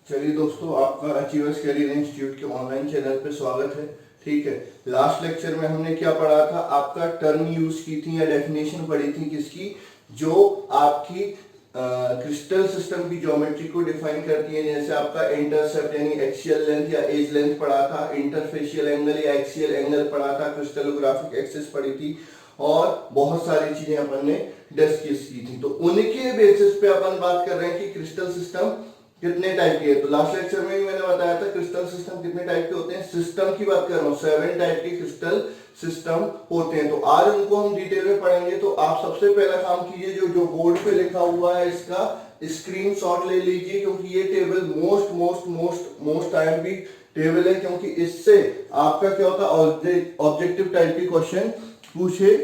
चलिए दोस्तों, आपका अचीवर्स करियर इंस्टीट्यूट के ऑनलाइन चैनल पे स्वागत है। ठीक है, लास्ट लेक्चर में हमने क्या पढ़ा था, आपका टर्म यूज की थी या डेफिनेशन पढ़ी थी किसकी, जो आपकी क्रिस्टल सिस्टम की ज्योमेट्री को डिफाइन करती है। जैसे आपका इंटरसेप्ट यानी एक्सियल लेंथ या एज लेंथ पढ़ा था, इंटरफेशियल एंगल या एक्सियल एंगल पढ़ा था, क्रिस्टलोग्राफिक एक्सिस पढ़ी थी और बहुत सारी चीजें अपन ने डिस्कस की थी। तो उनके बेसिस पे अपन बात कर रहे हैं कि क्रिस्टल सिस्टम कितने टाइप के है। तो लास्ट लेक्चर में भी मैंने बताया था क्रिस्टल सिस्टम कितने टाइप के होते हैं। सिस्टम की बात कर रहा हूँ, 7 टाइप के क्रिस्टल सिस्टम होते हैं। तो आज उनको हम डिटेल में पढ़ेंगे। तो आप सबसे पहला काम कीजिए, जो बोर्ड पे लिखा हुआ है इसका स्क्रीनशॉट ले लीजिए, क्योंकि ये टेबल मोस्ट आईएमपी टेबल है, क्योंकि इससे आपका क्या होता है, ऑब्जेक्टिव टाइप के क्वेश्चन पूछे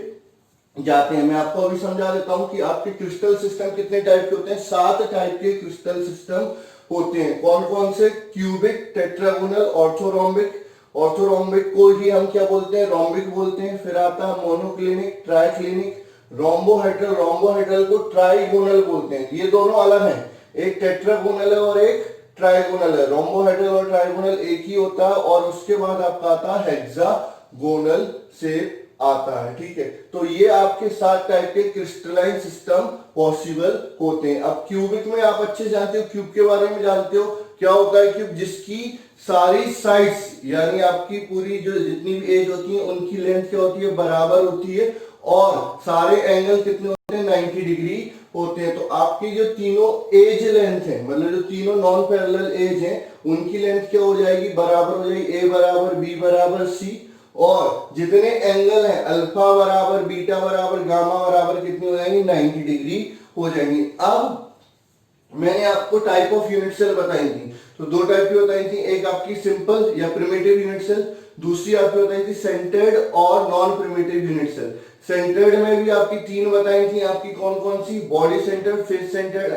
जाते हैं। मैं आपको अभी समझा देता हूं कि आपके क्रिस्टल सिस्टम कितने टाइप के होते हैं। 7 टाइप के क्रिस्टल सिस्टम होते हैं। कौन कौन से? Cubic, tetragonal, orthorhombic. ऑर्थोरोम्बिक को ही हम क्या बोलते हैं, रोम्बिक बोलते हैं। फिर आता है मोनोक्लिनिक, ट्राइक्लिनिक, रोम्बोहेड्रल। रोम्बोहेड्रल को ट्राइगोनल बोलते हैं। ये दोनों अलग हैं, एक टेट्रागोनल है और एक ट्राइगोनल है। रोम्बोहेड्रल और ट्राइगोनल एक ही होता है। और उसके बाद आपका आता है हेक्सागोनल शेप आता है। ठीक है, तो ये आपके 7 टाइप के क्रिस्टलाइन सिस्टम पॉसिबल होते हैं। अब क्यूबिक में आप अच्छे जानते हो, क्यूब के बारे में जानते हो क्या होता है क्यूब, जिसकी सारी साइड्स यानी आपकी पूरी जो जितनी भी एज होती है उनकी लेंथ क्या होती है, बराबर होती है। और सारे एंगल कितने होते हैं, 90 डिग्री होते हैं। तो आपकी जो तीनों एज लेंथ है, मतलब जो तीनों नॉन पैरेलल एज है, उनकी लेंथ क्या हो जाएगी, बराबर हो जाएगी। ए बराबर बी बराबर सी। और जितने एंगल है, अल्फा बराबर बीटा बराबर गामा बराबर कितनी हो जाएंगी, 90 डिग्री हो जाएंगी। अब मैंने आपको टाइप ऑफ यूनिट सेल बताई थी, तो 2 टाइप की बताई थी। एक आपकी सिंपल या प्रिमिटिव यूनिट सेल, दूसरी आपकी बताई थी सेंटर्ड और non primitive unit cell. Centred में भी आपकी 3 बताई थी, आपकी कौन कौन सी, body centred, face centred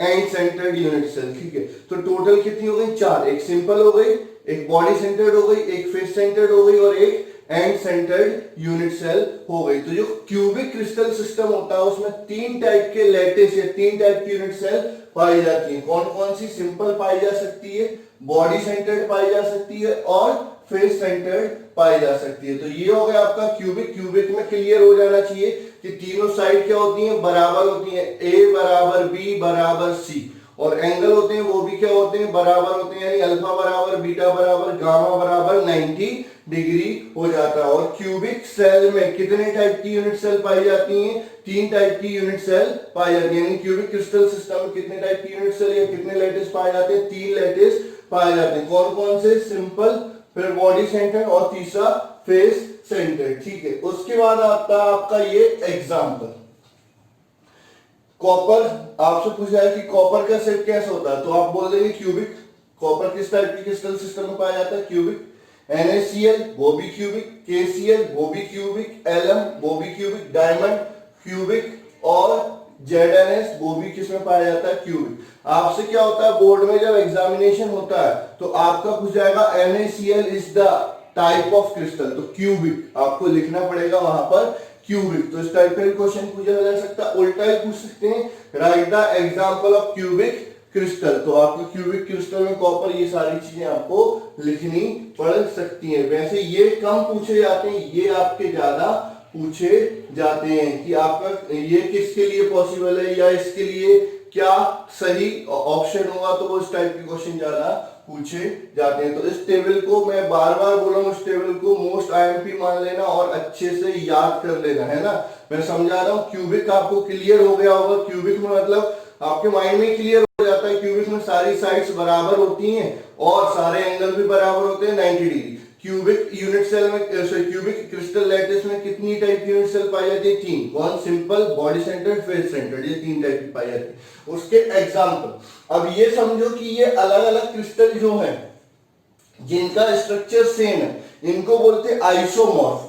end centred unit cell. ठीक है, तो टोटल कितनी हो गई, 4। एक सिंपल हो गई, एक बॉडी सेंटर्ड हो गई, एक फेस सेंटर्ड हो गई और एक एंड सेंटर्ड यूनिट सेल हो गई। तो जो क्यूबिक क्रिस्टल सिस्टम होता है उसमें 3 टाइप के लैटिस या 3 टाइप की यूनिट सेल पाई जाती है। कौन कौन सी? सिंपल पाई जा सकती है, बॉडी सेंटर्ड पाई जा सकती है और फेस सेंटर्ड पाई जा सकती है। तो ये हो गया आपका क्यूबिक। क्यूबिक में क्लियर हो जाना चाहिए कि तीनों साइड क्या होती हैं, बराबर होती हैं। ए बराबर बी बराबर सी। और एंगल होते हैं वो भी क्या होते हैं, बराबर होते हैं। यानी अल्फा बराबर बीटा बराबर गामा बराबर 90 डिग्री हो जाता है। और क्यूबिक सेल में कितने टाइप की यूनिट सेल पाई जाती हैं, 3 टाइप की यूनिट सेल पाई जाती है। यानी क्यूबिक क्रिस्टल सिस्टम में कितने टाइप की यूनिट सेल या कितने लैटिस पाए जाते हैं, 3 लैटिस पाए जाते हैं। कौन कौन से? सिंपल, फिर बॉडी सेंटर और तीसरा फेस सेंटर। ठीक है, उसके बाद आता है आपका ये एग्जाम्पल। कॉपर आपसे पूछा है कि कॉपर का सेट कैसा होता है, तो आप बोल देंगे क्यूबिक। कॉपर किस टाइप की क्रिस्टल सिस्टम में पाया जाता है, क्यूबिक। NaCl वो भी क्यूबिक, KCl वो भी क्यूबिक, Alum वो भी क्यूबिक, डायमंड क्यूबिक और ZnS वो भी किसमें पाया जाता है, क्यूबिक। आपसे क्या होता है बोर्ड में जब एग्जामिनेशन होता है तो आपका पूछ जाएगा NaCl is the type of crystal, तो क्यूबिक आपको लिखना पड़ेगा वहां पर क्यूबिक। तो इस टाइप का क्वेश्चन पूछा जा सकता है। उल्टा ही पूछ सकते हैं, right the example of cubic crystal. तो आपको क्यूबिक क्रिस्टल में कॉपर, ये सारी चीजें आपको लिखनी पड़ सकती हैं। वैसे ये कम पूछे जाते हैं, ये आपके ज्यादा पूछे जाते हैं कि आपका ये किसके लिए पॉसिबल है या इसके लिए क्या सही ऑप्शन होगा। तो वो इस टाइप के क्वेश्चन ज्यादा पूछे जाते हैं। तो इस टेबल को मैं बार बार बोल रहा हूं, इस टेबल को मोस्ट आईएमपी मान लेना और अच्छे से याद कर लेना, है ना। मैं समझा रहा हूं, क्यूबिक आपको क्लियर हो गया होगा। क्यूबिक में मतलब आपके माइंड में क्लियर हो जाता है, क्यूबिक में सारी साइड्स बराबर होती हैं और सारे एंगल भी बराबर होते हैं 90 डिग्री। क्यूबिक यूनिट सेल में, क्यूबिक क्रिस्टल लैटिस में कितनी टाइप की यूनिट सेल पाई जाती है, 3। कौन? Simple, body centred, face centred, ये 3 टाइप की पाई जाती है। उसके एग्जांपल, अब ये समझो कि ये अलग अलग क्रिस्टल जो है जिनका स्ट्रक्चर सेम है, इनको बोलते हैं आइसोमॉर्फ।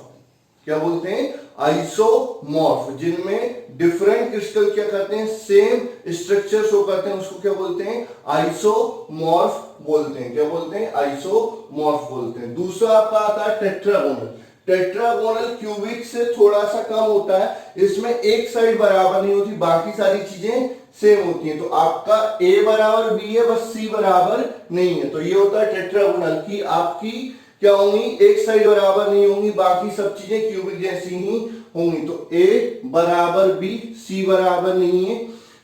क्या बोलते हैं? आइसोमॉर्फ। जिनमें डिफरेंट क्रिस्टल क्या करते हैं, सेम स्ट्रक्चर शो करते हैं, उसको क्या बोलते हैं, आइसोमॉर्फ बोलते हैं। क्या बोलते हैं? आइसोमॉर्फ बोलते हैं। दूसरा आपका आता है टेट्रागोनल। टेट्रागोनल क्यूबिक से थोड़ा सा कम होता है, इसमें एक साइड बराबर नहीं होती, बाकी सारी चीजें सेम होती हैं। तो आपका ए बराबर बी है, बस सी बराबर नहीं है। तो ये होता है टेट्रागोनल की आपकी क्या होंगी, एक साइड बराबर नहीं होंगी, बाकी सब चीजें क्यूबिक जैसी ही होंगी। तो ए बराबर बी, सी बराबर नहीं है,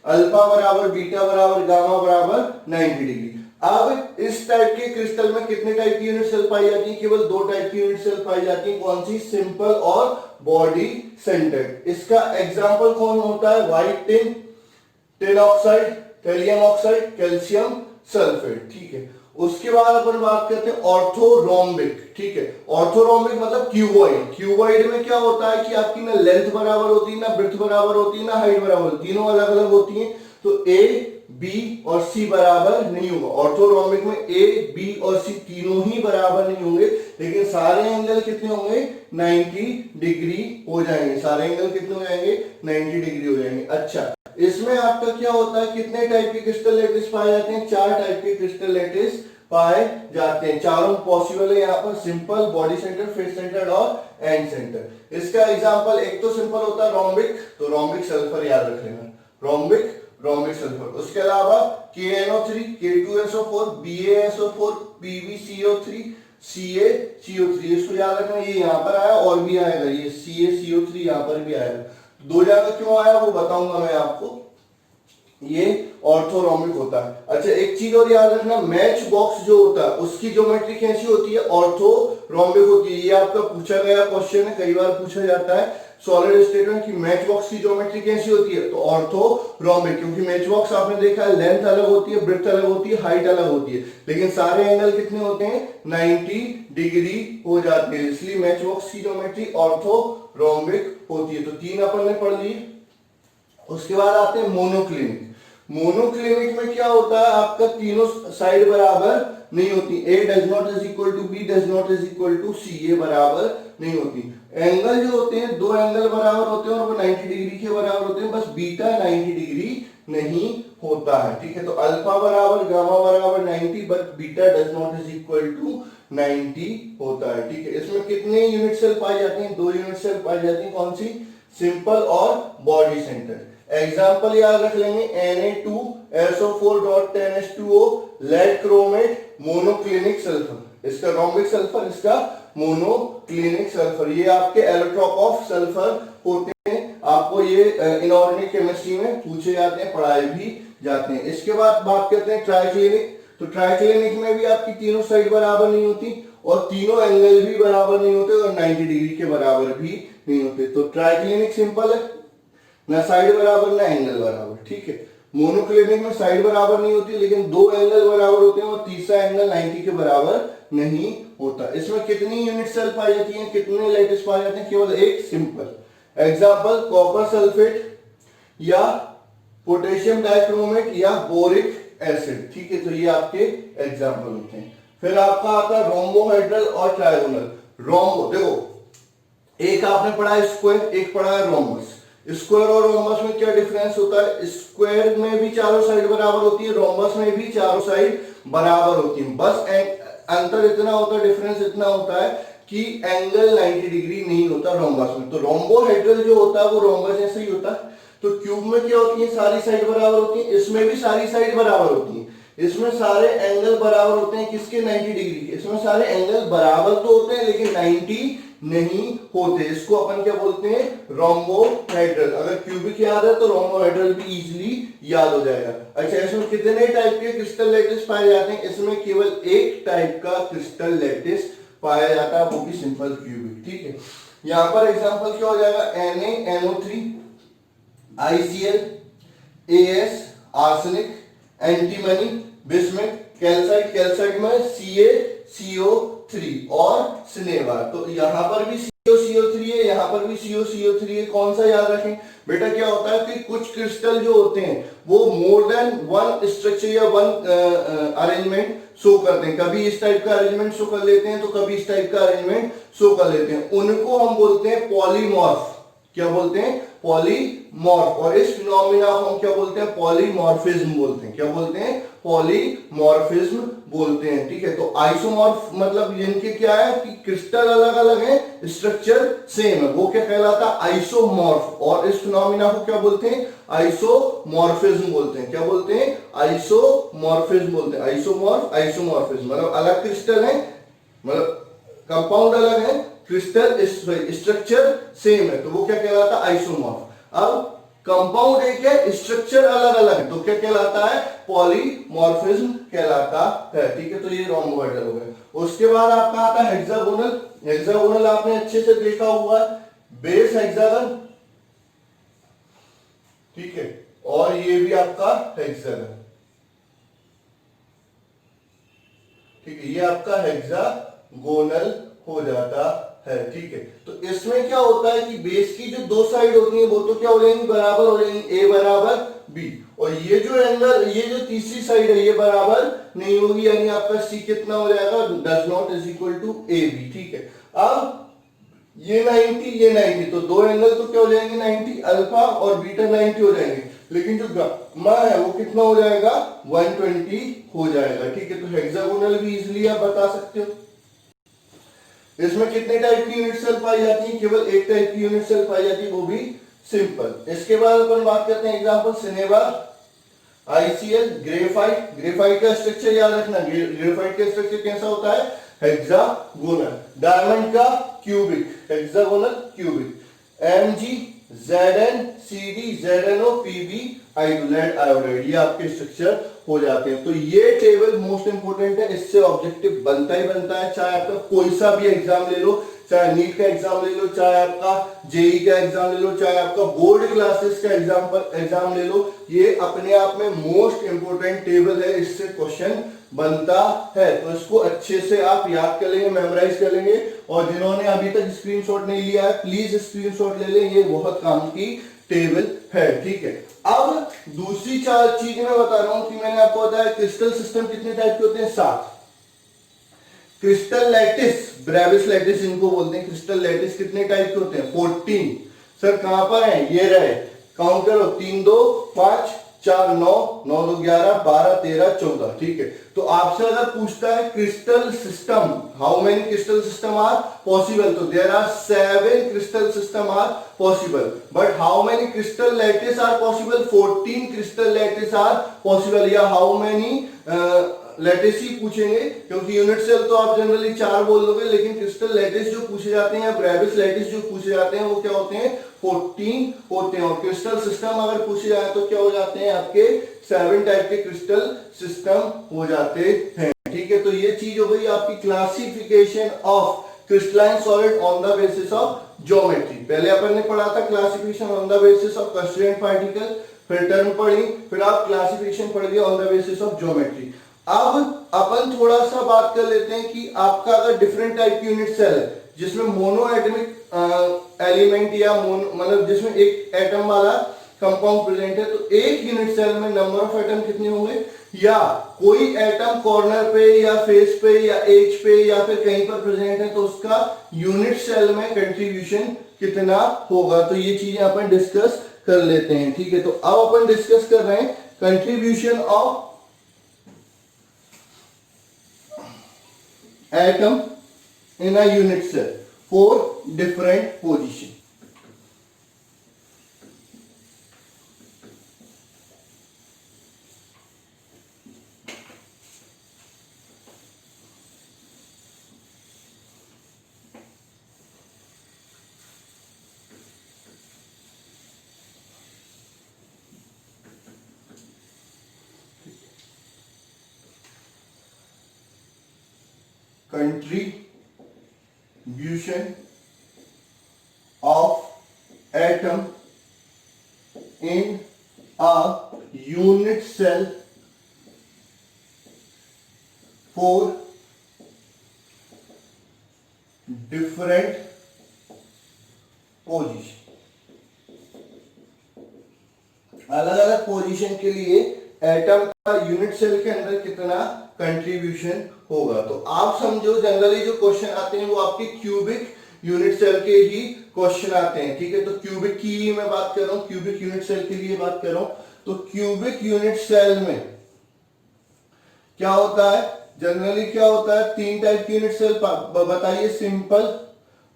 अल्फा बराबर बीटा बराबर गामा बराबर 90 डिग्री। अब इस टाइप के क्रिस्टल में कितने टाइप की यूनिट सेल पाई जाती है, केवल दो टाइप की यूनिट सेल पाई जाती है। कौन सी, सिंपल और बॉडी सेंटर्ड। इसका एग्जांपल कौन होता है, white tin, tin oxide, कैलियम oxide, calcium sulphate. ठीक है, उसके बाद अपन बात करते हैं ऑर्थोरोम्बिक। ठीक है, ऑर्थोरोम्बिक मतलब क्यूबॉइड। क्यूबॉइड में क्या होता है कि आपकी ना लेंथ बराबर होती है, ना ब्रेड्थ बराबर होती है, ना हाइट बराबर होती है, तीनों अलग अलग होती हैं। तो ए, बी और सी बराबर नहीं होगा। ऑर्थोरोम्बिक में ए, बी और सी तीनों ही बराबर नहीं होंगे, लेकिन सारे एंगल कितने होंगे, 90 डिग्री हो जाएंगे। सारे एंगल कितने हो जाएंगे, 90 डिग्री हो जाएंगे। अच्छा, इसमें आपका क्या होता है, कितने टाइप के क्रिस्टल लैटिस पाए जाते हैं, 4 टाइप के क्रिस्टल लैटिस पाए जाते हैं। चारों पॉसिबल है यहाँ पर, simple, body centre, face centre और एंड सेंटर। इसका एग्जांपल एक तो सिंपल होता है रोम्बिक, तो रोम्बिक सल्फर याद रख लेना, रोम्बिक, रोम्बिक सल्फर। उसके अलावा KNO3, K2SO4, BaSO4, PbCO3, CaCO3, इसको याद रखना। ये यहाँ पर आया और भी आएगा, ये CaCO3 यहाँ पर भी आएगा। दो जगह क्यों आया वो बताऊंगा मैं आपको। ये ऑर्थोरोम्बिक होता है। अच्छा, एक चीज और याद रखना, मैच बॉक्स जो होता है उसकी ज्योमेट्री कैसी होती है, ऑर्थोरोम्बिक होती है। ये आपका पूछा गया क्वेश्चन है, कई बार पूछा जाता है सॉलिड स्टेट में कि मैच बॉक्स की ज्योमेट्री कैसी होती है, तो ऑर्थोरोम्बिक। क्योंकि मैच बॉक्स आपने देखा है लेंथ अलग होती है, ब्रेड्थ अलग होती है, हाइट अलग होती है, लेकिन सारे एंगल कितने होते हैं, 90 डिग्री हो जाते हैं, इसलिए मैच बॉक्स की ज्योमेट्री ऑर्थोरोम्बिक होती है। तो 3 अपन ने पढ़ ली। उसके बाद आते हैं मोनोक्लिनिक। मोनोक्लिनिक में क्या होता है, आपका तीनों साइड बराबर नहीं होती, A does not is equal to B does not is equal to C, ये बराबर नहीं होती। एंगल जो होते हैं, दो एंगल बराबर होते हैं और वो 90 डिग्री के बराबर होते हैं, बस बीटा 90 डिग्री नहीं होता है। ठीक है, तो अल्फा बराबर गामा बराबर 90, but beta does not is equal to 90 होता है। ठीक है, इसमें कितने यूनिट सेल पाई जाती हैं, 2 यूनिट सेल पाई जाती हैं। कौन सी, सिंपल और बॉडी सेंटर। एग्जाम्पल याद रख लेंगे, Na2SO4.10H2O, lead chromate, monoclinic sulphur. इसका रोम्बिक सल्फर, इसका मोनोक्लिनिक सल्फर। ये आपके एलोट्रोप ऑफ सल्फर होते हैं, आपको ये इनऑर्गेनिक केमिस्ट्री में पूछे जाते हैं, पढ़ाए भी जाते हैं। इसके बाद बात करते हैं ट्राइक्लिनिक। तो ट्राइक्लिनिक में भी आपकी तीनों साइड बराबर नहीं होती और तीनों एंगल भी बराबर नहीं होते और 90 डिग्री के बराबर भी नहीं होते। तो ट्राइक्लिनिक सिंपल है, ना साइड बराबर ना एंगल बराबर। ठीक है, मोनोक्लिनिक में साइड बराबर नहीं होती, लेकिन 2 एंगल बराबर होते हैं और तीसरा एंगल 90 के बराबर नहीं होता। इसमें कितनी यूनिट सेल पाई जाती हैं, कितने लैटिस पाए जाते हैं, केवल एक, सिंपल। एग्जांपल कॉपर सल्फेट या पोटेशियम डाइक्रोमेट या बोरिक एसिड। ठीक है, तो ये आपके एग्जांपल होते हैं। फिर आपका आता है रोम्बोहेड्रल और ट्रायगोनल। रोम्बो, देखो एक आपने पढ़ा है स्क्वायर, एक पढ़ा है रोम्बस। स्क्वायर और रोम्बस में क्या डिफरेंस होता है, स्क्वायर में भी चारों साइड बराबर होती है, रोम्बस में भी चारों साइड बराबर होती है। बस अंतर इतना होता है, डिफरेंस इतना होता है कि एंगल 90 डिग्री नहीं होता रोम्बस में। तो रोम्बोहेड्रल जो होता है वो रोम्बस जैसा ही होता है। तो क्यूब में क्या होती है, सारी साइड बराबर होती है, इसमें भी सारी साइड बराबर होती है। इसमें सारे एंगल बराबर होते हैं, किसके, 90 डिग्री के। इसमें सारे एंगल बराबर तो होते हैं लेकिन 90 नहीं होते। इसको अपन क्या बोलते हैं, रोम्बोहेड्रल। अगर क्यूबिक याद है तो रोम्बोहेड्रल भी इजीली याद हो जाएगा। अच्छा, इसमें कितने टाइप के क्रिस्टल लैटिस पाए जाते हैं, इसमें केवल एक टाइप का क्रिस्टल लैटिस पाया जाता है, वो भी सिंपल क्यूबिक। ठीक है, यहां पर एग्जांपल क्या हो जाएगा, NaNO3, ICl, AS, arsenic, antimony, bismuth, calcite, calcite में CaCO3 और सिनेवार। तो यहां पर भी CaCO3 है, यहां पर भी CaCO3 है। कौन सा याद रखें बेटा, क्या होता है कि कुछ क्रिस्टल जो होते हैं वो मोर देन 1 स्ट्रक्चर या 1 अरेंजमेंट शो करते हैं। कभी इस टाइप का अरेंजमेंट शो कर लेते हैं तो कभी इस टाइप का अरेंजमेंट शो कर लेते हैं। उनको हम बोलते हैं पॉलीमॉर्फ। क्या बोलते हैं, पॉलीमॉर्फ। और इस फिनोमिना को हम क्या बोलते हैं, पॉलीमॉर्फिज्म बोलते हैं। क्या बोलते हैं, पॉलीमॉर्फिज्म बोलते हैं। ठीक है, तो आइसोमॉर्फ मतलब इनके क्या है कि क्रिस्टल अलग अलग है स्ट्रक्चर सेम है, वो क्या कहलाता है, आइसोमॉर्फ। और इस फिनोमिना को क्या बोलते हैं, आइसोमॉर्फिज्म बोलते हैं। क्या बोलते हैं, आइसोमॉर्फिज्म बोलते हैं। आइसोमॉर्फ, आइसोमॉर्फिज्म मतलब अलग क्रिस्टल है, मतलब कंपाउंड अलग है, क्रिस्टल स्ट्रक्चर सेम है, तो वो क्या कहलाता है, आइसोमॉर्फ। अब कंपाउंड एक है, स्ट्रक्चर अलग अलग है, तो क्या कहलाता है, पॉलीमॉर्फिज्म कहलाता है। ठीक है, तो ये रोम्बोहेड्रल हो गए। उसके बाद आपका आता है हेक्सागोनल। हेक्सागोनल आपने अच्छे से देखा हुआ है, बेस हेक्सागन, ठीक है, और ये भी आपका हेक्सागन, ठीक है, ये आपका हेक्सागोनल हो जाता है। ठीक है, तो इसमें क्या होता है कि बेस की जो दो साइड होती है वो तो क्या हो जाएंगी, बराबर हो जाएंगी, ए बराबर बी। और ये जो एंगल, ये जो तीसरी साइड है ये बराबर नहीं होगी, यानी आपका सी कितना हो जाएगा, does not is equal to A B. ठीक है, अब ये 90, ये 90, तो दो एंगल तो क्या हो जाएंगे 90, अल्फा और बीटा 90 हो जाएंगे, लेकिन जो गामा है वो कितना हो जाएगा, 120 हो जाएगा। ठीक है, तो हेक्सागोनल भी इजीली आप बता सकते हो। इसमें कितने टाइप की यूनिट सेल पाई जाती है, केवल एक टाइप की यूनिट सेल पाई जाती है, वो भी सिंपल। इसके बाद अपन बात करते हैं एग्जांपल सिनेवा, आईसीएल, ग्रेफाइट। ग्रेफाइट का स्ट्रक्चर याद रखना, ग्रेफाइट का स्ट्रक्चर कैसा होता है, हेक्सागोनल। डायमंड का cubic, hexagonal cubic. MG, ZN, CD, ZNO, PB, आइडोलाइड, आयोडाइड, ये आपके स्ट्रक्चर हो जाते हैं। तो ये टेबल मोस्ट इंपोर्टेंट है, इससे ऑब्जेक्टिव बनता ही बनता है, चाहे आपका कोई सा भी एग्जाम ले लो, चाहे नीट का एग्जाम ले लो, चाहे आपका जेई का एग्जाम ले लो, चाहे आपका बोर्ड क्लासेस का एग्जाम ले लो, ये अपने आप में मोस्ट इंपोर्टेंट टेबल है, इससे क्वेश्चन बनता है। तो इसको अच्छे से आप याद कर लेंगे, मेमोराइज कर लेंगे। और जिन्होंने अभी तक स्क्रीनशॉट नहीं लिया है प्लीज स्क्रीनशॉट ले लें, ये बहुत काम की टेबल है। ठीक है, अब दूसरी चार चीजें मैं बता रहा हूं कि मैंने आपको बताया क्रिस्टल सिस्टम कितने टाइप के होते हैं, 7। क्रिस्टल लैटिस, ब्रेविस लैटिस इनको बोलते हैं, क्रिस्टल लैटिस कितने टाइप के होते हैं, 14। सर कहां पर है, ये रहे, काउंट करो, 3 2 5 4 9 9 2 11 12 13 14। ठीक है, तो आपसे अगर पूछता है crystal system, how many crystal system are possible, तो there are 7 crystal system are possible, but how many crystal lattice are possible, 14 crystal lattice are possible. या हाउ मेनी लैटिस ही पूछेंगे, क्योंकि यूनिट सेल तो आप जनरली 4 बोल दोगे, लेकिन क्रिस्टल लैटिस जो पूछे जाते हैं या ब्रेविस लैटिस जो पूछे जाते हैं वो क्या होते हैं, 14 होते हैं। और क्रिस्टल सिस्टम अगर पूछे जाए तो क्या हो जाते हैं, आपके 7 टाइप के क्रिस्टल सिस्टम हो जाते हैं। ठीक है, तो ये चीज हो गई आपकी classification of crystalline solid on the basis of geometry. पहले अपन ने पढ़ा था classification on the basis of constraint particle, फिर टर्म पढ़ी, फिर आप क्लासिफिकेशन पढ़ गए on the basis of geometry. अब अपन थोड़ा सा बात कर लेते हैं कि आपका अगर डिफरेंट टाइप की यूनिट सेल है जिसमें मोनो एटमिक एलिमेंट या मतलब जिसमें एक एटम वाला कंपाउंड प्रेजेंट है, तो एक यूनिट सेल में नंबर ऑफ एटम कितने होंगे, या कोई एटम कॉर्नर पे या फेस पे या एज पे या फिर कहीं पर प्रेजेंट है तो उसका यूनिट सेल में कंट्रीब्यूशन कितना होगा। तो ये चीजें अपन डिस्कस कर लेते हैं। ठीक है, तो अब अपन डिस्कस कर रहे हैं contribution of atom in a unit cell for different position. Contribution of atom in a unit cell for different position। अलग अलग पोजीशन के लिए एटम का यूनिट सेल के अंदर कितना कंट्रीब्यूशन होगा। तो आप समझो जनरली जो क्वेश्चन आते हैं वो आपके क्यूबिक यूनिट सेल के ही क्वेश्चन आते हैं। ठीक है, तो क्यूबिक की ही मैं बात कर रहा हूं, क्यूबिक यूनिट सेल के लिए बात कर रहा हूं। तो क्यूबिक यूनिट सेल में क्या होता है, जनरली क्या होता है, 3 टाइप की यूनिट सेल बताइए, simple,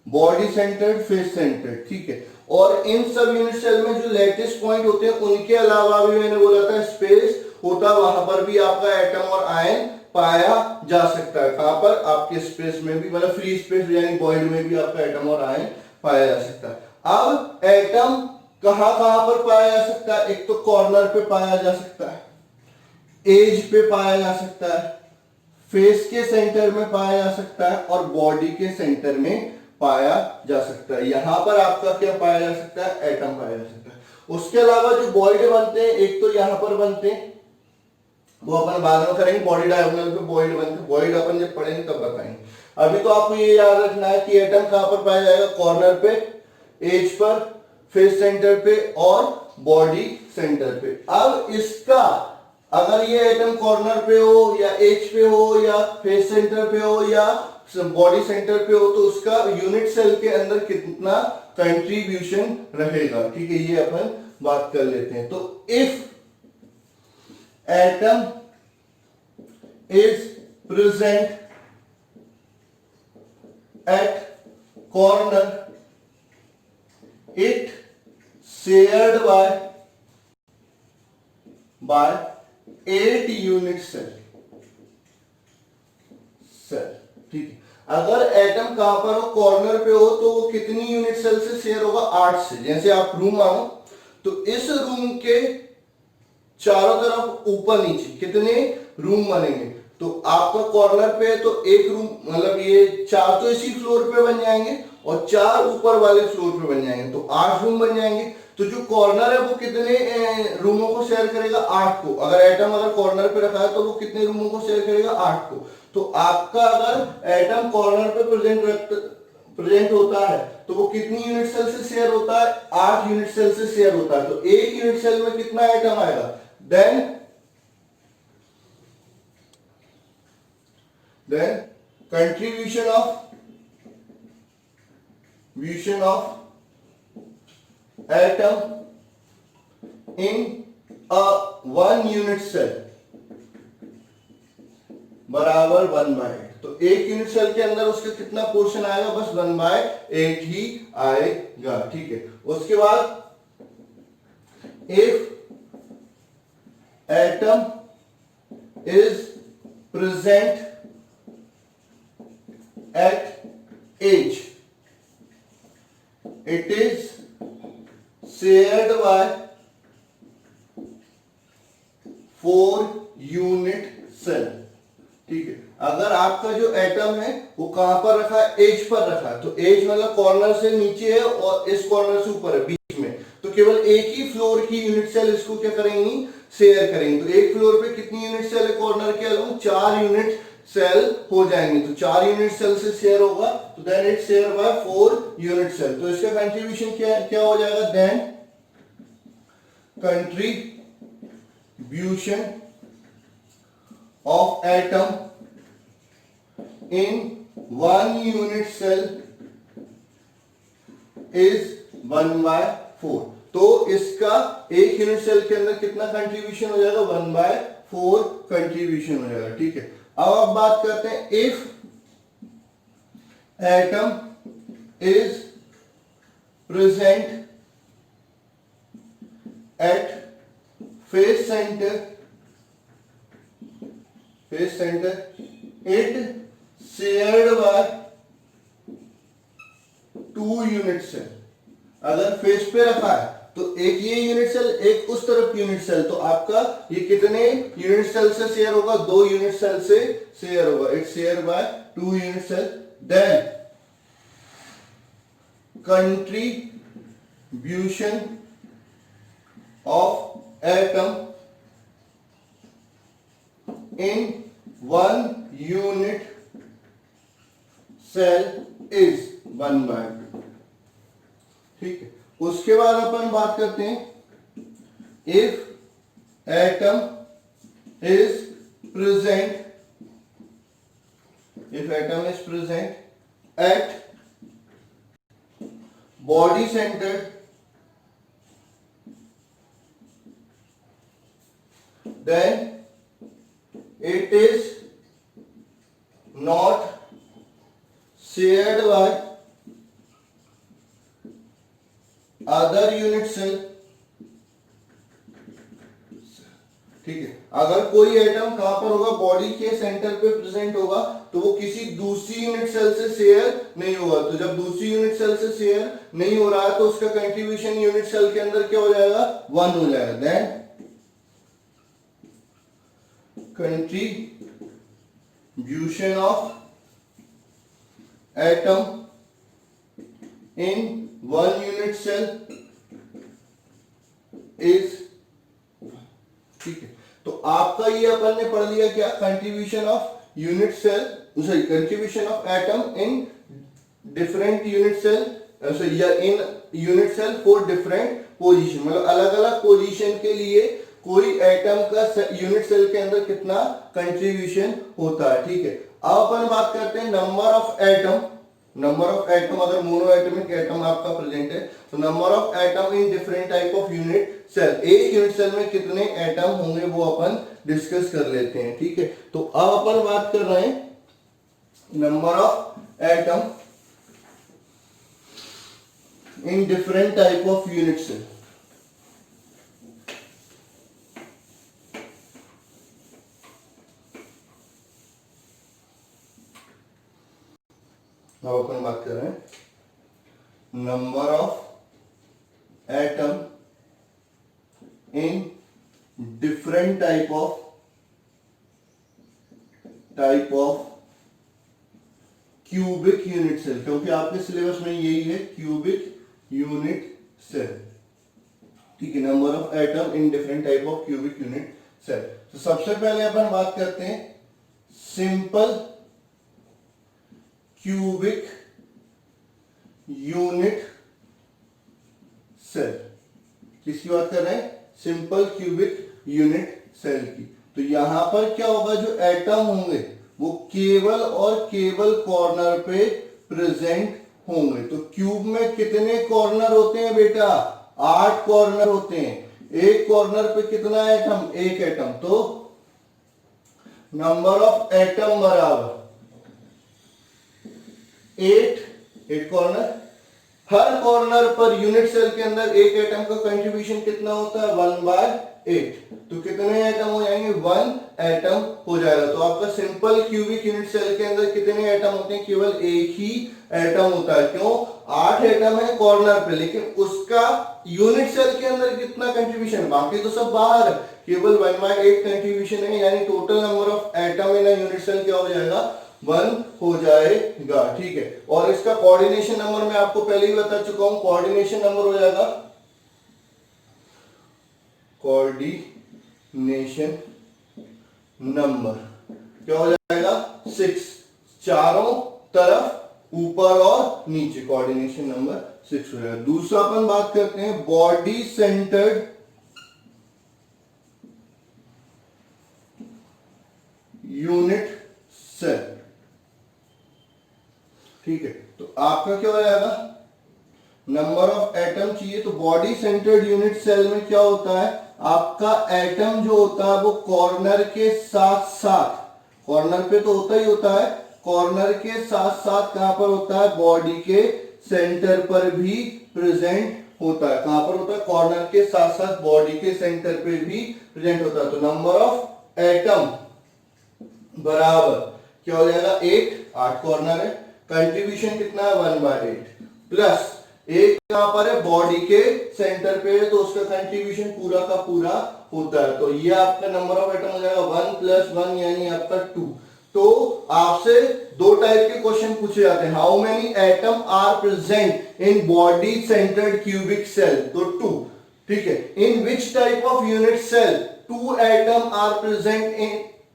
body centred, face centred, ठीक है। और इन सब यूनिट सेल में जो लेटेस्ट पॉइंट होते हैं उनके अलावा भी मैंने बोला था स्पेस होता है, वहां पर भी आपका एटम और आयन पाया जा सकता है। कहां पर? आपके स्पेस में भी, मतलब फ्री स्पेस यानी वॉइड में भी आपका एटम और आयन पाया जा सकता है। अब एटम कहां कहां पर पाया जा सकता है? एक तो कॉर्नर पे पाया जा सकता है, एज पे पाया जा सकता है, फेस के सेंटर में पाया जा सकता है और बॉडी के सेंटर में पाया जा सकता है। यहां पर आपका क्या पाया जा सकता है? एटम पाया जा सकता है। उसके अलावा जो बॉइड बनते हैं, एक तो यहां पर बनते हैं, वो अपन बाद में करेंगे, बॉडी डायगोनल पे बॉइड बनते हैं, बॉइड अपन जब पढ़ेंगे तब बताएंगे। अभी तो आपको ये याद रखना है कि एटम कहां पर पाया जाएगा? कॉर्नर पे, एज पर, फेस सेंटर पे और बॉडी सेंटर पे। अब इसका अगर ये एटम कॉर्नर पे हो या एज पे हो या फेस सेंटर पे हो या बॉडी सेंटर पे हो, तो उसका यूनिट सेल के अंदर कितना कंट्रीब्यूशन रहेगा, ठीक है, ये अपन बात कर लेते हैं। तो if atom is present at corner, it shared by 8 unit cell, ठीक है। अगर एटम कहां पर हो? कॉर्नर पे हो, तो वो कितनी यूनिट सेल से शेयर होगा? 8 से। जैसे आप रूम आओ तो इस रूम के चारों तरफ ऊपर नीचे कितने रूम बनेंगे? तो आपका कॉर्नर पे है तो एक रूम, मतलब ये 4 तो इसी फ्लोर पे बन जाएंगे और 4 ऊपर वाले फ्लोर पे बन जाएंगे, तो 8 रूम बन जाएंगे। तो जो कॉर्नर है वो कितने रूमों को शेयर करेगा? 8 को। अगर एटम अगर कॉर्नर पे रखा है तो वो कितने रूमों को शेयर करेगा? 8 को। तो आपका अगर एटम कॉर्नर पे प्रेजेंट होता है तो वो कितनी यूनिट सेल से शेयर होता है? 8 यूनिट सेल से शेयर होता है। तो एक यूनिट सेल में कितना एटम आएगा? then contribution of atom in a 1 unit cell बराबर 1/8। तो एक यूनिट सेल के अंदर उसका कितना पोर्शन आएगा? बस 1/8 ही आएगा, ठीक है। उसके बाद if atom is present at age, it is shared by 4 unit cell, ठीक है। अगर आपका जो एटम है वो कहां पर रखा है? एज पर रखा है। तो एज मतलब कॉर्नर से नीचे है और इस कॉर्नर से ऊपर है, बीच में, तो केवल एक ही फ्लोर की यूनिट सेल इसको क्या करेंगी? शेयर करेंगे। तो एक फ्लोर पे कितनी यूनिट सेल है? कॉर्नर के अलावा 4 यूनिट सेल हो जाएंगे। तो 4 यूनिट सेल से शेयर होगा, तो then it share by 4 unit cell. तो इसका कंट्रीब्यूशन क्या हो जाएगा? Then contribution of atom in 1 unit cell is 1/4। तो इसका एक यूनिट सेल के अंदर कितना कंट्रीब्यूशन हो जाएगा? 1/4 कंट्रीब्यूशन हो जाएगा, ठीक है। अब आप बात करते हैं if atom is present at face centre, it shared by 2 unit cell. अगर फेस पे रखा है तो एक ये यूनिट सेल, एक उस तरफ यूनिट सेल, तो आपका ये कितने यूनिट सेल से शेयर होगा? 2 यूनिट सेल से शेयर होगा। It share by 2 unit cell. Then contribution of atom in 1 unit cell is 1/2, ठीक है। उसके बाद अपन बात करते हैं if atom is present at body centre, then it is not shared by other unit cell, ठीक है। अगर कोई एटम कहां पर होगा, बॉडी के सेंटर पे प्रेजेंट होगा, तो वो किसी दूसरी यूनिट सेल से शेयर नहीं होगा। तो जब दूसरी यूनिट सेल से शेयर नहीं हो रहा है तो उसका कंट्रीब्यूशन यूनिट सेल के अंदर क्या हो जाएगा, 1 हो जाएगा। Then contribution of atom in one unit cell is, ठीक है। तो आपका ये अपन ने पढ़ लिया क्या, contribution of unit cell, sorry contribution of atom in different unit cell, या in unit cell for different position, मतलब अलग अलग पोजीशन के लिए कोई एटम का यूनिट सेल के अंदर कितना कंट्रीब्यूशन होता है, ठीक है। अब अपन बात करते हैं number of atom. Number of atom, अगर मोनो एटमिक एटम आपका प्रेजेंट है तो number of atom in different type of unit cell, एक यूनिट सेल में कितने एटम होंगे वो अपन डिस्कस कर लेते हैं, ठीक है। तो अब अपन बात कर रहे हैं number of atom in different type of unit cell. अब अपन बात कर रहे हैं number of atom in different type of cubic unit cell, क्योंकि आपके सिलेबस में यही है क्यूबिक यूनिट सेल, ठीक है। Number of atom in different type of cubic unit cell. तो सबसे पहले अपन बात करते हैं सिंपल क्यूबिक यूनिट सेल। किसकी बात कर रहे हैं, सिंपल क्यूबिक यूनिट सेल की। तो यहां पर क्या होगा, जो एटम होंगे वो केवल और केवल कॉर्नर पे प्रेजेंट होंगे। तो क्यूब में कितने कॉर्नर होते हैं बेटा, 8 कॉर्नर होते हैं। एक कॉर्नर पे कितना एटम, एक एटम। तो नंबर ऑफ एटम बराबर 8 कॉर्नर। हर कॉर्नर पर यूनिट सेल के अंदर एक एटम का कंट्रीब्यूशन कितना होता है, 1/8। तो कितने एटम हो जाएंगे, 1 एटम हो जाएगा। तो आपका सिंपल क्यूबिक यूनिट सेल के अंदर कितने एटम होते हैं, केवल एक ही एटम होता है। क्यों, 8 एटम है कॉर्नर पे, लेकिन उसका यूनिट सेल के अंदर कितना कंट्रीब्यूशन, बाकी तो सब बाहर है, केवल 1/8 कंट्रीब्यूशन है। यानी total number of atom in unit cell क्या हो जाएगा, 1 हो जाएगा, ठीक है। और इसका कोऑर्डिनेशन नंबर मैं आपको पहले ही बता चुका हूं, कोऑर्डिनेशन नंबर हो जाएगा, कोऑर्डिनेशन नंबर क्या हो जाएगा, 6। चारों तरफ ऊपर और नीचे कोऑर्डिनेशन नंबर 6 हो जाएगा। दूसरा अपन बात करते हैं बॉडी सेंटर्ड यूनिट सेल, ठीक है। तो आपका क्या हो जाएगा, नंबर ऑफ एटम चाहिए, तो बॉडी सेंटर्ड यूनिट सेल में क्या होता है, आपका एटम जो होता है वो कॉर्नर के साथ साथ, कॉर्नर पे तो होता ही होता है, कॉर्नर के साथ साथ कहां पर होता है, बॉडी के सेंटर पर भी प्रेजेंट होता है। कहां पर होता है, कॉर्नर के साथ साथ बॉडी के सेंटर पे भी प्रेजेंट होता है। तो नंबर ऑफ एटम बराबर क्या हो जाएगा, 8 कॉर्नर है, कंट्रीब्यूशन कितना है, 1/8, प्लस एक यहां पर है बॉडी के सेंटर पे है, तो उसका कंट्रीब्यूशन पूरा का पूरा होता है। तो ये आपका नंबर ऑफ एटम हो जाएगा 1 + 1 यानी आपका 2। तो आपसे 2 टाइप के क्वेश्चन पूछे जाते हैं, how many atom are present in body centred cubic cell, तो 2, ठीक है। In which type of unit cell 2 atom are present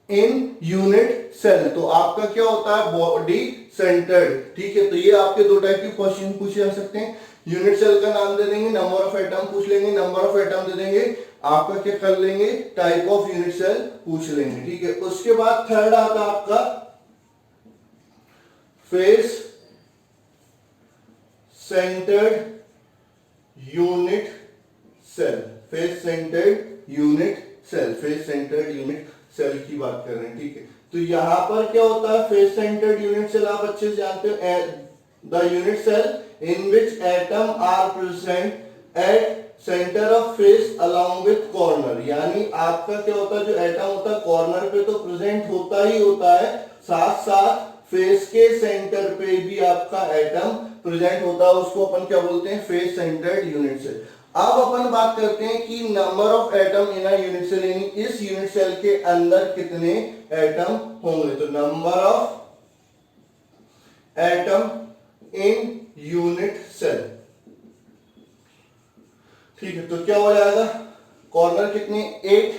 in unit cell, तो आपका क्या होता है, बॉडी सेंटर्ड, ठीक है। तो ये आपके 2 टाइप के क्वेश्चन पूछे जा सकते हैं, यूनिट सेल का नाम दे देंगे, नंबर ऑफ एटम पूछ लेंगे, नंबर ऑफ एटम दे देंगे, आपका क्या कर लेंगे, टाइप ऑफ यूनिट सेल पूछ लेंगे, ठीक है। उसके बाद थर्ड आता आपका face centred unit cell, face centred unit cell, face centred unit cell की बात कर रहे हैं, ठीक है। तो यहां पर क्या होता है, फेस सेंटर्ड यूनिट सेल आप अच्छे से जानते हो, the unit cell in which atom are present at centre of face along with corner, यानी आपका क्या होता है, जो एटम होता है कॉर्नर पे तो प्रेजेंट होता ही होता है, साथ साथ फेस के सेंटर पे भी आपका एटम प्रेजेंट होता है, उसको अपन क्या बोलते हैं, फेस सेंटर्ड यूनिट सेल। अब अपन बात करते हैं कि number of atom in a unit cell, यानी इस यूनिट सेल के अंदर कितने एटम होंगे। तो number of atom in unit cell, ठीक है। तो क्या हो जाएगा, कॉर्नर कितने 8,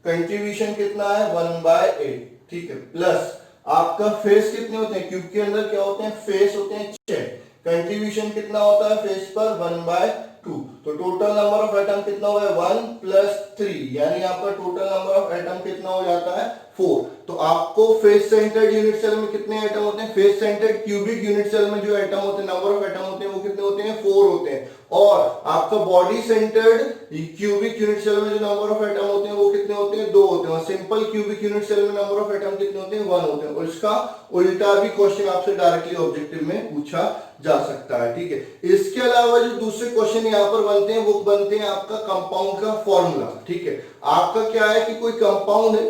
कंट्रीब्यूशन कितना है 1/8, ठीक है, प्लस आपका फेस कितने होते हैं, क्यूब के अंदर क्या होते हैं, फेस होते हैं 6, कंट्रीब्यूशन कितना होता है फेस पर 1/2, तो टोटल नंबर ऑफ एटम कितना हो गया 1 + 3, यानी आपका टोटल नंबर ऑफ एटम कितना हो जाता है 4। तो आपको फेस सेंटर्ड यूनिट सेल में कितने एटम होते हैं, face centred cubic unit cell में जो एटम होते हैं, नंबर ऑफ एटम होते हैं वो कितने होते हैं 4 होते हैं, और आपका body centred cubic unit cell में जो नंबर ऑफ एटम होते हैं वो कितने होते हैं 2 होते हैं, और सिंपल क्यूबिक यूनिट सेल में नंबर ऑफ एटम कितने होते हैं 1 होते हैं। और इसका उल्टा भी क्वेश्चन आपसे डायरेक्टली ऑब्जेक्टिव में पूछा जा सकता है, ठीक है। इसके अलावा जो दूसरे क्वेश्चन यहाँ पर बनते हैं वो बनते हैं आपका कंपाउंड का फॉर्मूला, ठीक है। आपका क्या है कि कोई कंपाउंड है,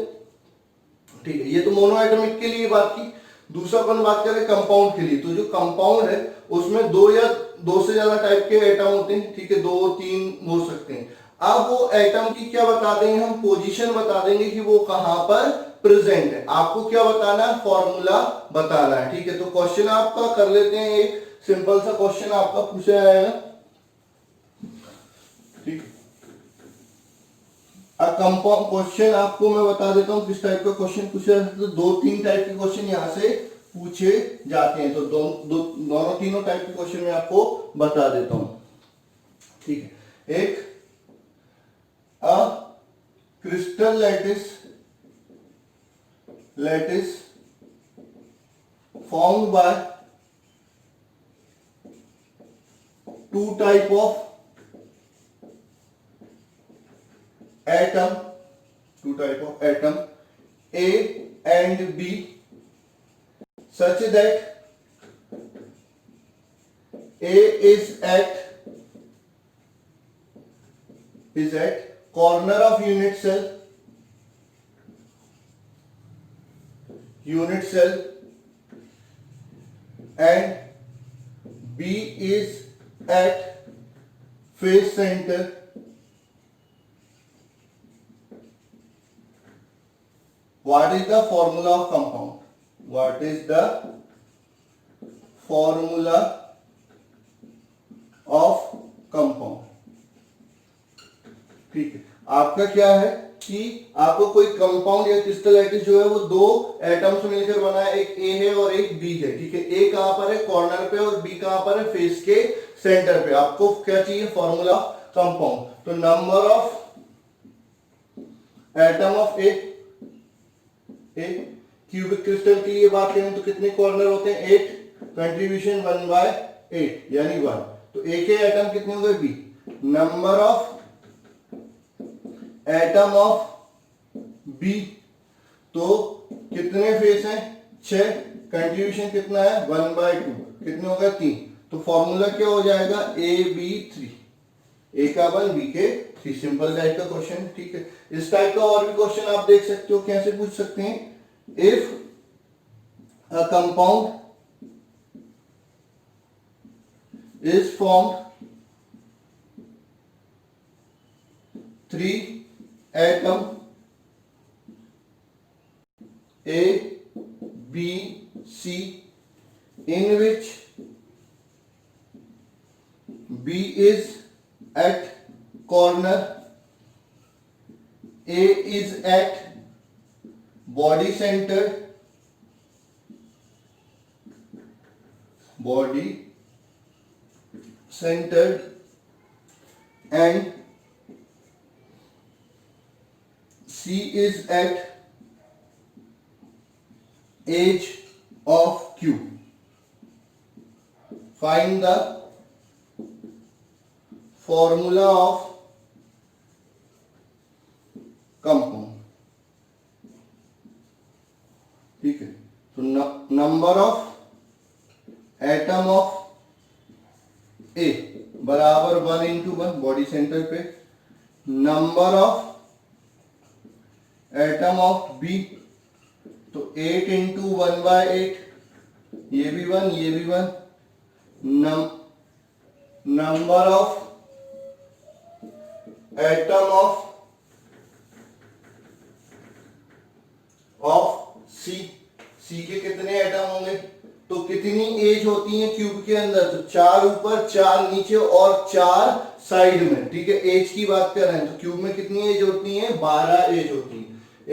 ठीक है, ये तो मोनोएटॉमिक के लिए बात की, दूसरा अपन बात करें कंपाउंड के लिए। तो जो कंपाउंड है उसमें 2 या 2 से ज्यादा टाइप के एटम होते हैं, ठीक है, 2-3 हो सकते हैं। अब वो एटम की क्या बता देंगे हम, पोजीशन बता देंगे कि वो कहां पर प्रेजेंट है, आपको क्या बताना है, फॉर्मूला बताना है, ठीक है। तो क्वेश्चन आपका कर लेते हैं, एक सिंपल सा क्वेश्चन आपका पूछा जाएगा, ठीक। अब कंपाउंड क्वेश्चन आपको मैं बता देता हूं किस टाइप का क्वेश्चन पूछा जाता है। तो 2-3 टाइप के क्वेश्चन यहां से पूछे जाते हैं, तो दोनों तीनों टाइप के क्वेश्चन मैं आपको बता देता हूं, ठीक है। एक, a crystal lattice formed by two type of atom, A and B, such that A is at corner of unit cell and B is at face center. What is the formula of compound? What is the formula of compound? ठीक है, आपका क्या है कि आपको कोई compound या क्रिस्टलाइटिस जो है वो 2 एटम्स मिलकर बना है, एक ए है और एक बी है, ठीक है। ए कहां पर है, कॉर्नर पे, और बी कहां पर है, फेस के सेंटर पे। आपको क्या चाहिए, फॉर्मूला कंपाउंड। तो number of atom of A cubic crystal के लिए बात करें तो कितने कॉर्नर होते हैं 8, कंट्रीब्यूशन 1/8 यानी 1। तो ए के एटम कितने हो गए B. Number of atom of B, तो कितने फेस हैं 6, कंट्रीब्यूशन कितना है 1/2, कितने हो गए 3। तो फॉर्मूला क्या हो जाएगा AB3, ए का 1 बी के 3। सिंपल टाइप का क्वेश्चन, ठीक है। इस टाइप का और भी क्वेश्चन आप देख सकते हो, कैसे पूछ सकते हैं, if a compound is formed 3 atom A, B, C, in which B is at corner, A is at body center, and C is at edge of Q. Find the formula of compound, ठीक है। तो number of atom of A बराबर 1 × 1 body centre पे, number of atom of B तो 8 × 1/8, ये भी 1 ये भी 1, नंबर ऑफ एटम ऑफ सी के कितने एटम होंगे, तो कितनी एज होती है क्यूब के अंदर, तो 4 ऊपर 4 नीचे और 4 साइड में, ठीक है। एज की बात कर रहे हैं तो क्यूब में कितनी एज होती है, 12 एज होती है।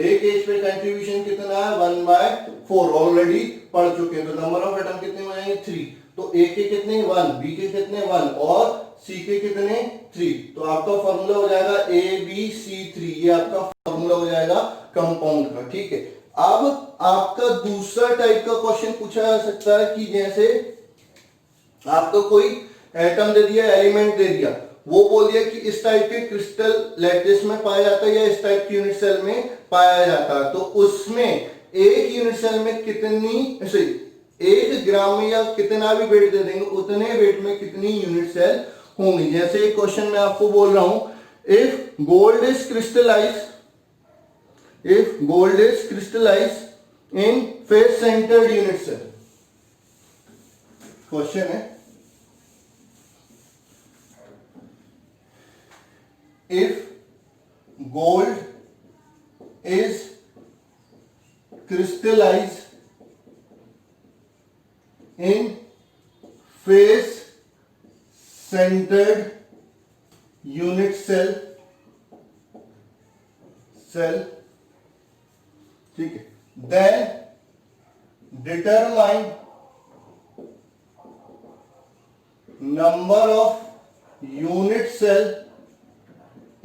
एक एज पे कंट्रीब्यूशन कितना है, 1/4 ऑलरेडी पढ़ चुके हैं। तो नंबर ऑफ एटम कितने हो जाएंगे, 3। तो ए के कितने 1, बी के कितने 1 और सी के कितने 3। तो आपका फॉर्मूला हो जाएगा ABC3, ये आपका फॉर्मूला हो जाएगा कंपाउंड का, ठीक है। अब आपका दूसरा टाइप का क्वेश्चन पूछा जा सकता है कि जैसे आपको कोई एटम दे दिया, एलिमेंट दे दिया, वो बोल दिया कि इस टाइप के क्रिस्टल लैटिस में पाया जाता है या इस टाइप की यूनिट सेल में पाया जाता है, तो उसमें एक यूनिट सेल में कितनी, ऐसे 1 ग्राम में या कितना भी वेट दे देंगे उतने वेट में कितनी यूनिट सेल होंगी। जैसे एक क्वेश्चन मैं आपको बोल रहा हूं, if gold is crystallised in face centred unit cell, question है if gold is crystallized in face centered unit cell, ठीक है, then determine number of unit cell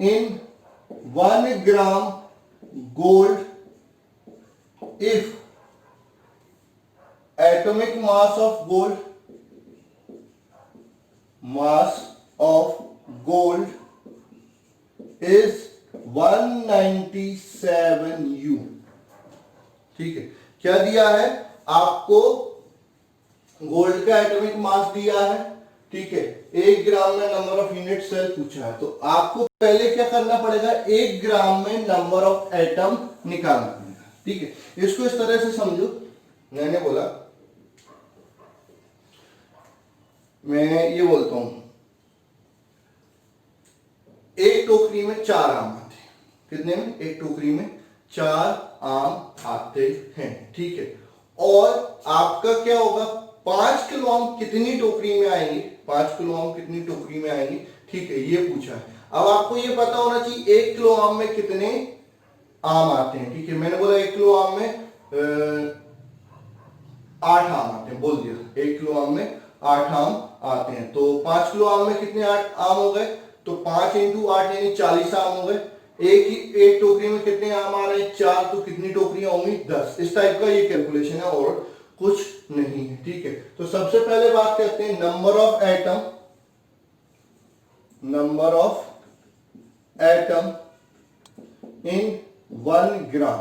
in 1 gram gold if atomic mass of gold is 197 U, ठीक है। क्या दिया है आपको, gold का एटॉमिक मास दिया है, ठीक है, 1 ग्राम में नंबर ऑफ यूनिट सेल पूछा है, तो आपको पहले क्या करना पड़ेगा, 1 ग्राम में नंबर ऑफ एटम निकालना पड़ेगा, ठीक है। इसको इस तरह से समझो, मैंने बोला, मैं ये बोलता हूं, एक टोकरी में 4 आम आते हैं, कितने में, एक टोकरी में 4 आम आते हैं, ठीक है। और आपका क्या होगा, 5 किलो आम कितनी टोकरी में आएंगे, 5 किलो आम कितनी टोकरी में आएंगे, ठीक है, ये पूछा है। अब आपको ये पता होना चाहिए 1 किलो आम में कितने आम आते हैं, ठीक है। मैंने बोला 1 किलो आम में 8 आम आते हैं, बोल दिया 1 किलो आम में 8 आम आते हैं, तो 5 किलो आम में कितने 8 आम हो गए, तो 5 × 8 यानी 40 आम हो गए। एक टोकरी में कितने आम आ रहे हैं, 4, तो कितनी टोकरियां होंगी, 10। इस टाइप का ये कैलकुलेशन है और कुछ नहीं है, ठीक है। तो सबसे पहले बात करते हैं नंबर ऑफ एटम इन 1 ग्राम।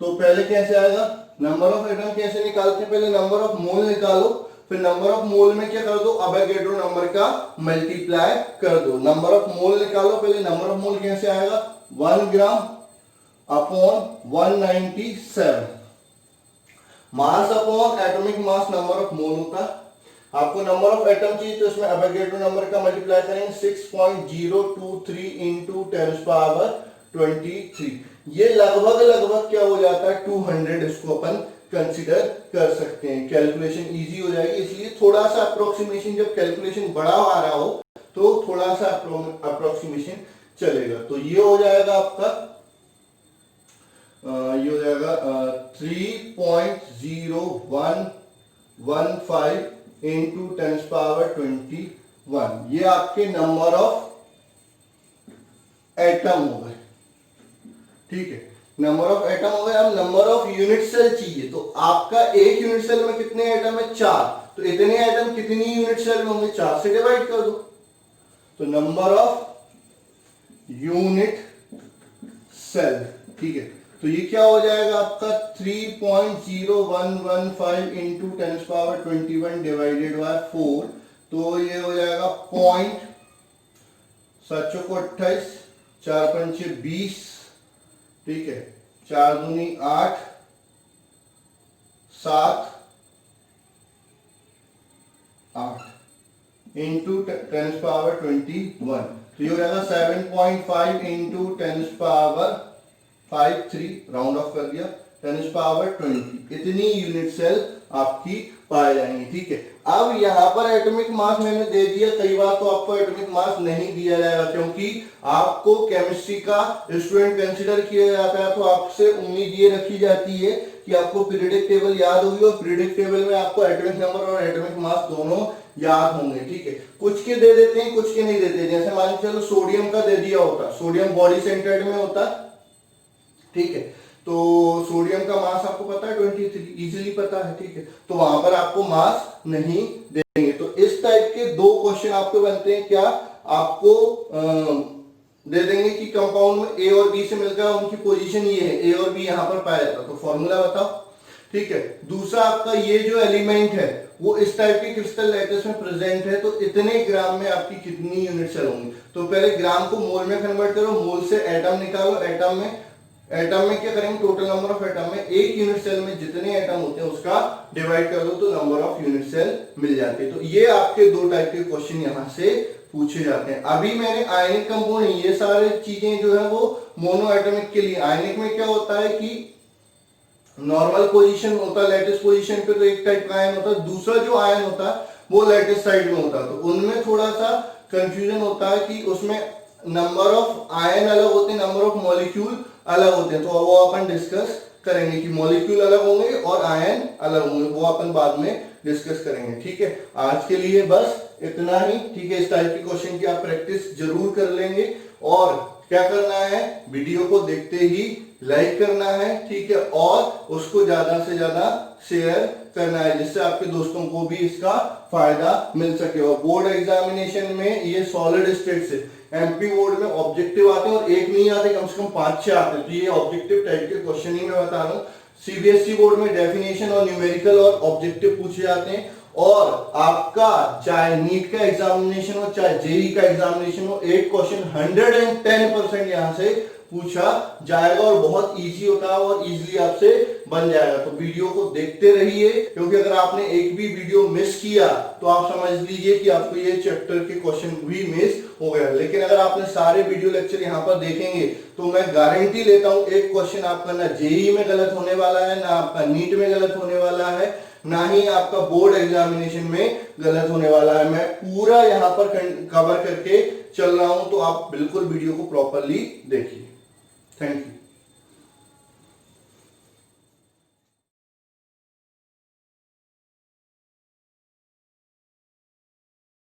तो पहले कैसे आएगा, नंबर ऑफ एटम कैसे निकालते हैं, पहले नंबर ऑफ मोल निकालो, फिर नंबर ऑफ मोल में क्या कर दो, अवोगाड्रो नंबर का मल्टीप्लाई कर दो। नंबर ऑफ मोल निकालो, पहले नंबर ऑफ मोल कैसे आएगा, 1 ग्राम upon 197, mass upon atomic mass number of mole होता है। आपको नंबर ऑफ एटम चाहिए तो इसमें अवोगाड्रो नंबर का मल्टीप्लाई करेंगे 6.023 इंटू 10⁻23। ये लगभग क्या हो जाता है 200, इसको अपन कंसीडर कर सकते हैं। कैलकुलेशन इजी हो जाएगी, इसलिए थोड़ा सा अप्रोक्सीमेशन, जब कैलकुलेशन बड़ा आ रहा हो तो थोड़ा सा अप्रोक्सीमेशन चलेगा। तो ये हो जाएगा आपका, ये हो जाएगा 3.0115 इंटू 10⁻21। ये आपके नंबर ऑफ एटम हो गए, ठीक है, नंबर ऑफ एटम हो गए। अब नंबर ऑफ यूनिट सेल चाहिए, तो आपका एक यूनिट सेल में कितने एटम है, 4, तो इतने एटम कितनी यूनिट सेल में होंगे, 4 से डिवाइड कर दो, तो नंबर ऑफ यूनिट सेल, ठीक है। तो ये क्या हो जाएगा आपका 3.0115 इंटू 10⁻21 डिवाइडेड बाय 4, तो ये हो जाएगा 0.1 7 चौको 28, 4 पंचे 20, ठीक है, 4 दूनी 8, 7 8 इंटू 10 पावर 21, तो ये हो जाएगा 7.5 इंटू 10 पावर 53, राउंड ऑफ कर दिया, 10 पावर 20, इतनी यूनिट सेल आपकी पाए जाएंगी। ठीक है, अब यहाँ पर एटॉमिक मास मैंने दे दिया, कई बार तो आपको एटॉमिक मास नहीं दिया जाएगा क्योंकि आपको केमिस्ट्री का स्टूडेंट कंसीडर किया जाता है, तो आपसे उम्मीद ये रखी जाती है कि आपको पीरियडिक टेबल याद होगी और पीरियडिक टेबल में आपको एटॉमिक नंबर और एटॉमिक मास दोनों याद होंगे। ठीक है, कुछ के दे देते हैं, कुछ के नहीं देते। जैसे मान के चलो सोडियम का दे दिया होता, सोडियम बॉडी सेंटर्ड में होता, ठीक है, तो सोडियम का मास आपको पता है 23, इजीली पता है। ठीक है, तो वहां पर आपको मास नहीं देंगे। तो इस टाइप के 2 क्वेश्चन आपको बनते हैं, क्या आपको दे देंगे कि कंपाउंड में ए और बी से मिलकर उनकी पोजीशन ये है, ए और बी यहां पर पाया जाता, तो फॉर्मूला बताओ। ठीक है, दूसरा आपका ये जो एलिमेंट है वो इस टाइप के क्रिस्टल लैटिस में प्रेजेंट है, तो इतने ग्राम में आपकी कितनी यूनिट सेल होंगी। तो पहले ग्राम को मोल में कन्वर्ट करो, मोल से एटम निकालो, एटम में क्या करेंगे, टोटल नंबर ऑफ एटम में एक यूनिट सेल में जितने एटम होते हैं उसका डिवाइड कर दो तो नंबर ऑफ यूनिट सेल मिल जाते हैं। तो ये आपके 2 टाइप के क्वेश्चन यहां से पूछे जाते हैं। अभी मैंने आयनिक कंपाउंड, ये सारे चीजें जो है वो मोनो एटॉमिक के लिए। आयनिक में क्या होता है कि नॉर्मल पोजीशन होता है, लैटिस पोजीशन पे तो एक टाइप का आयन होता है, दूसरा जो आयन होता है वो लैटिस साइड में होता है, तो उनमें थोड़ा सा कंफ्यूजन होता है कि उसमें नंबर ऑफ आयन अलग होते हैं, नंबर ऑफ मॉलिक्यूल अलग होते हैं। तो वो अपन डिस्कस करेंगे कि मॉलिक्यूल अलग होंगे और आयन अलग होंगे, वो अपन बाद में डिस्कस करेंगे। ठीक है, आज के लिए बस इतना ही। ठीक है, इस टाइप के क्वेश्चन की आप प्रैक्टिस जरूर कर लेंगे और क्या करना है, वीडियो को देखते ही लाइक करना है। ठीक है, और उसको ज्यादा से ज्यादा शेयर करना है जिससे आपके दोस्तों को भी इसका फायदा मिल सके। और बोर्ड एग्जामिनेशन में ये सॉलिड स्टेट से, एमपी बोर्ड में ऑब्जेक्टिव आते हैं और एक नहीं आते, कम से कम 5-6 आते हैं, तो ये ऑब्जेक्टिव टाइप के क्वेश्चन ही मैं बता रहा हूँ। सीबीएसई बोर्ड में डेफिनेशन और न्यूमेरिकल और ऑब्जेक्टिव पूछे जाते हैं, और आपका चाहे नीट का एग्जामिनेशन हो चाहे जेई का एग्जामिनेशन हो, एक क्वेश्चन 110% यहां से पूछा जाएगा और बहुत इजी होता है और इजीली आपसे बन जाएगा। तो वीडियो को देखते रहिए, क्योंकि अगर आपने एक भी वीडियो मिस किया तो आप समझ लीजिए कि आपको ये चैप्टर के क्वेश्चन भी मिस हो गया। लेकिन अगर आपने सारे वीडियो लेक्चर यहाँ पर देखेंगे तो मैं गारंटी लेता हूं एक क्वेश्चन आपका ना जेई में गलत होने वाला है, ना आपका नीट में गलत होने वाला है, ना ही आपका बोर्ड एग्जामिनेशन में गलत होने वाला है। मैं पूरा यहाँ पर कवर करके चल रहा हूं, तो आप बिल्कुल वीडियो को प्रॉपरली देखिए। Thank you.